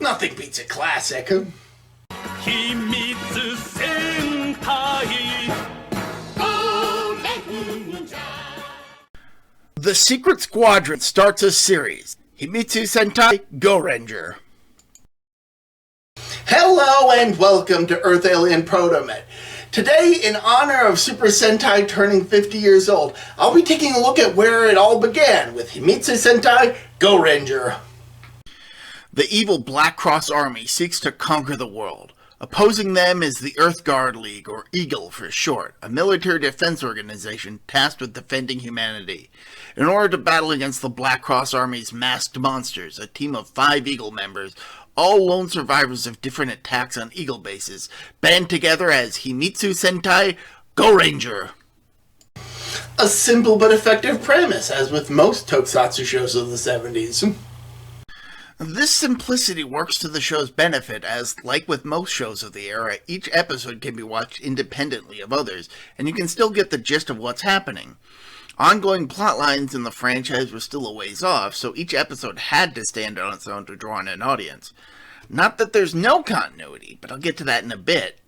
Nothing beats a classic. Himitsu Sentai Gorenger. The Secret Squadron starts a series. Himitsu Sentai Gorenger. Hello and welcome to Earth Alien ProtoMet. Today, in honor of Super Sentai turning 50 years old, I'll be taking a look at where it all began with Himitsu Sentai Gorenger. The evil Black Cross Army seeks to conquer the world. Opposing them is the Earth Guard League, or EAGLE for short, a military defense organization tasked with defending humanity. In order to battle against the Black Cross Army's masked monsters, a team of 5 EAGLE members, all lone survivors of different attacks on EAGLE bases, band together as Himitsu Sentai Gorenger. A simple but effective premise, as with most tokusatsu shows of the 70s. This simplicity works to the show's benefit, as, like with most shows of the era, each episode can be watched independently of others, and you can still get the gist of what's happening. Ongoing plot lines in the franchise were still a ways off, so each episode had to stand on its own to draw in an audience. Not that there's no continuity, but I'll get to that in a bit.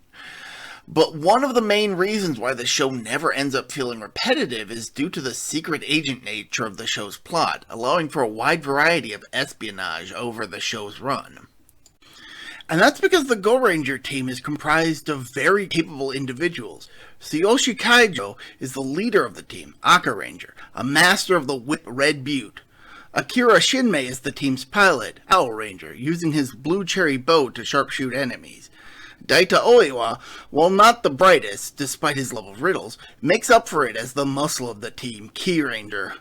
But one of the main reasons why the show never ends up feeling repetitive is due to the secret agent nature of the show's plot, allowing for a wide variety of espionage over the show's run. And that's because the Gorenger team is comprised of very capable individuals. Tsuyoshi Kaijo is the leader of the team, Aka Ranger, a master of the whip Red Butte. Akira Shinmei is the team's pilot, Owl Ranger, using his blue cherry bow to sharpshoot enemies. Daita Oiwa, while not the brightest, despite his love of riddles, makes up for it as the muscle of the team, Key Ranger.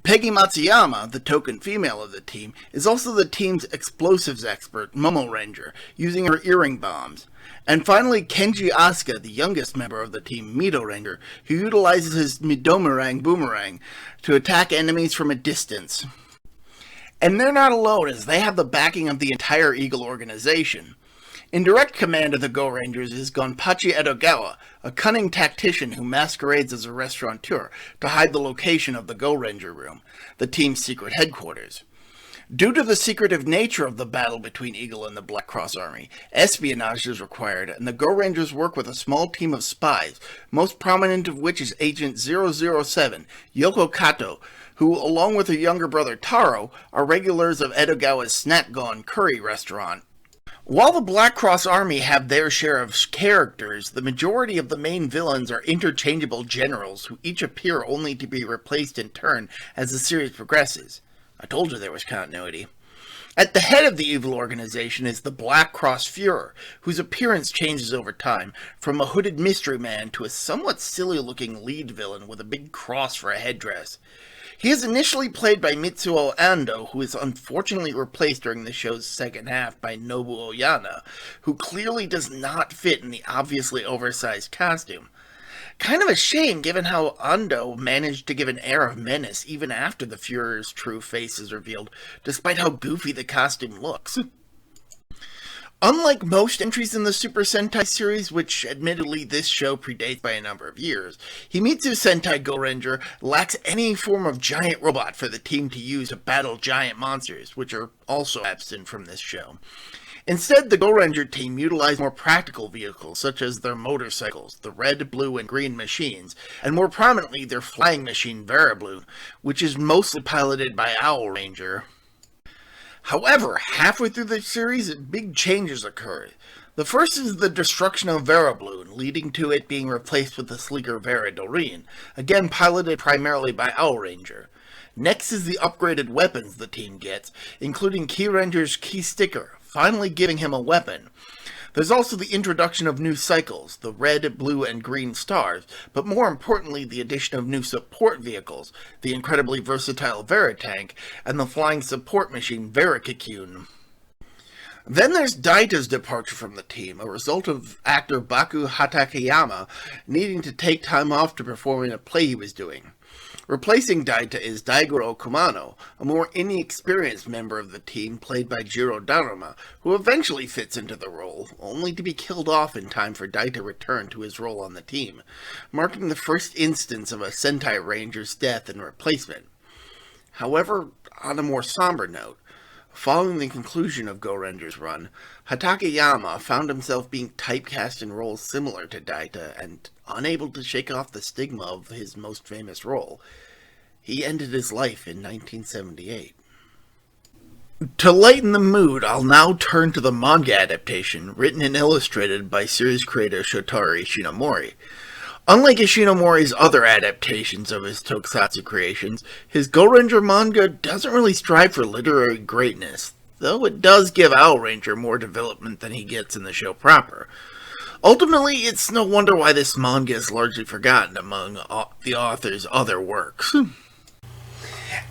Peggy Matsuyama, the token female of the team, is also the team's explosives expert, Momo Ranger, using her earring bombs. And finally, Kenji Asuka, the youngest member of the team, Mido Ranger, who utilizes his Midomerang boomerang to attack enemies from a distance. And they're not alone, as they have the backing of the entire EAGLE organization. In direct command of the Gorengers is Gonpachi Edogawa, a cunning tactician who masquerades as a restaurateur to hide the location of the Gorenger Room, the team's secret headquarters. Due to the secretive nature of the battle between EAGLE and the Black Cross Army, espionage is required, and the Gorengers work with a small team of spies, most prominent of which is Agent 007, Yoko Kato, who, along with her younger brother Taro, are regulars of Edogawa's Snack Gone curry restaurant. While the Black Cross Army have their share of characters, the majority of the main villains are interchangeable generals who each appear only to be replaced in turn as the series progresses. I told you there was continuity. At the head of the evil organization is the Black Cross Fuhrer, whose appearance changes over time, from a hooded mystery man to a somewhat silly-looking lead villain with a big cross for a headdress. He is initially played by Mitsuo Ando, who is unfortunately replaced during the show's second half by Nobu Oyana, who clearly does not fit in the obviously oversized costume. Kind of a shame, given how Ando managed to give an air of menace even after the Fuhrer's true face is revealed, despite how goofy the costume looks. Unlike most entries in the Super Sentai series, which admittedly this show predates by a number of years, Himitsu Sentai Gorenger lacks any form of giant robot for the team to use to battle giant monsters, which are also absent from this show. Instead, the Gorenger team utilize more practical vehicles, such as their motorcycles, the red, blue, and green machines, and more prominently their flying machine Verablu, which is mostly piloted by Owl Ranger. However, halfway through the series, big changes occur. The first is the destruction of Verabloon, leading to it being replaced with the sleeker Vera Doreen, again piloted primarily by Owl Ranger. Next is the upgraded weapons the team gets, including Key Ranger's Key Sticker, finally giving him a weapon. There's also the introduction of new cycles, the red, blue, and green stars, but more importantly the addition of new support vehicles, the incredibly versatile Veritank, and the flying support machine Verikakune. Then there's Daita's departure from the team, a result of actor Baku Hatakeyama needing to take time off to perform in a play he was doing. Replacing Daita is Daigoro Kumano, a more inexperienced member of the team played by Jiro Daruma, who eventually fits into the role, only to be killed off in time for Daita return to his role on the team, marking the first instance of a Sentai Ranger's death and replacement. However, on a more somber note, following the conclusion of Gorenger's run, Hatakeyama found himself being typecast in roles similar to Daita and unable to shake off the stigma of his most famous role. He ended his life in 1978. To lighten the mood, I'll now turn to the manga adaptation, written and illustrated by series creator Shotaro Ishinomori. Unlike Ishinomori's other adaptations of his tokusatsu creations, his Gorenger manga doesn't really strive for literary greatness, though it does give Ranger more development than he gets in the show proper. Ultimately, it's no wonder why this manga is largely forgotten among the author's other works.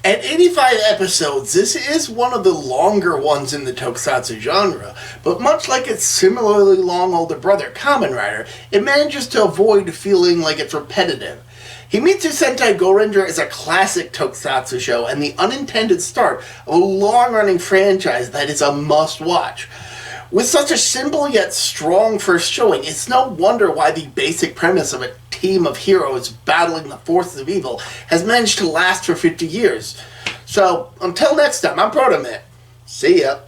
At 85 episodes, this is one of the longer ones in the tokusatsu genre, but much like its similarly long older brother, Kamen Rider, it manages to avoid feeling like it's repetitive. Himitsu Sentai Gorenger is a classic tokusatsu show and the unintended start of a long-running franchise that is a must-watch. With such a simple yet strong first showing, it's no wonder why the basic premise of a team of heroes battling the forces of evil has managed to last for 50 years. So, until next time, I'm ProtoMet. See ya.